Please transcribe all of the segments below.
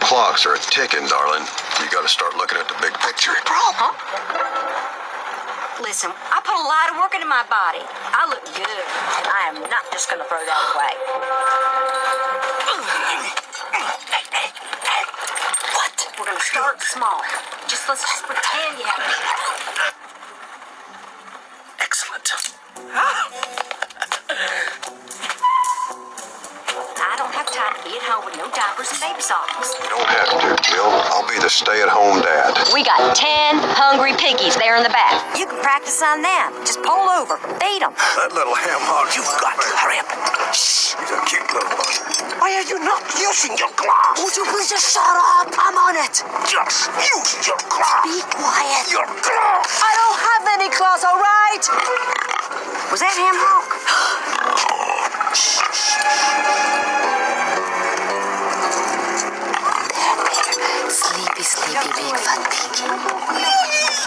clocks are ticking, darling. You gotta start looking at the big picture. Huh? Listen, I put a lot of work into my body. I look good, and I am not just gonna throw that away. What? We're gonna start small. Let's just pretend you have it. Excellent. I don't have time to be at home with no diapers and baby socks. You don't have to, Jill. I'll be the stay-at-home dad. We got 10 hungry piggies there in the back. You can practice on them. Just pull over. Feed them. That little ham hog, you've got to hurry up. Shh, he's a cute little bug. Why are you not using your glass? Would you please just shut up? I'm on it. Just use your glass. Be quiet. Your glass. I don't have any claws, all right? Was that ham hog? Sleepy, sleepy, big fat piggy.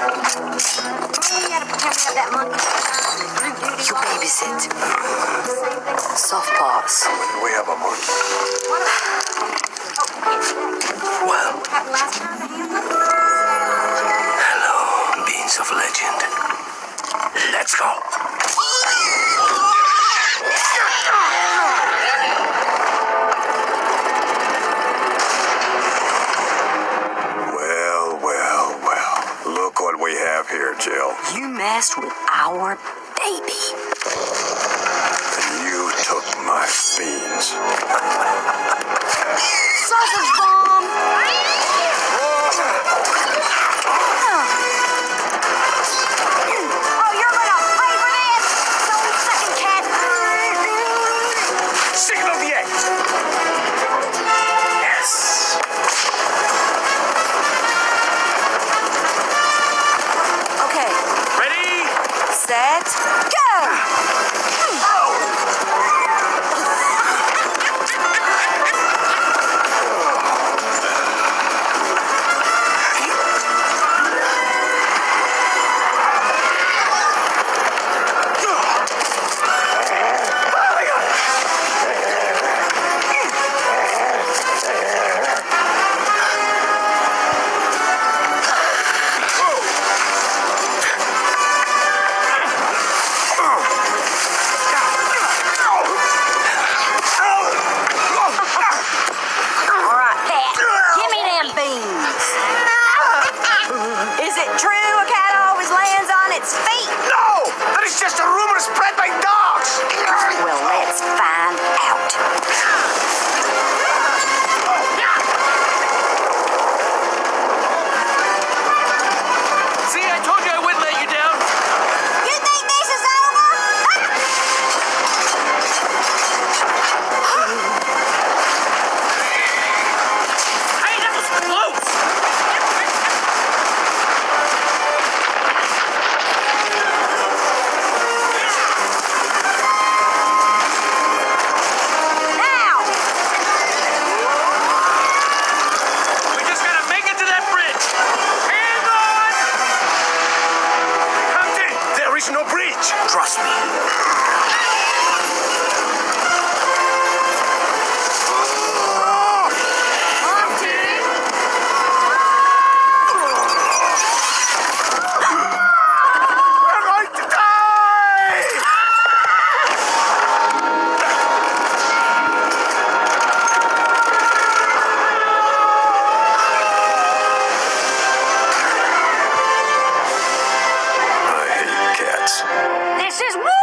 You gotta pretend we have that monkey. You babysit. Soft paws. We have a monkey. Well. Hello, beings of legend. Let's go. Look what we have here, Jill. You messed with our baby. And you took my beans. Sausage bomb! Oh, you're gonna pay for this? So second cat. Signal the egg. Yes. Okay. Ready? Set. Go! Is it true a cat always lands on its feet? No! That is just a rumor spread by dogs! Well, let's find out. See, I told you I wouldn't let you down. You think this is over? Hey, that was close! Now! We just gotta make it to that bridge. Hang on! Captain, there is no bridge. Trust me. We're going to die! I hate cats. This is war!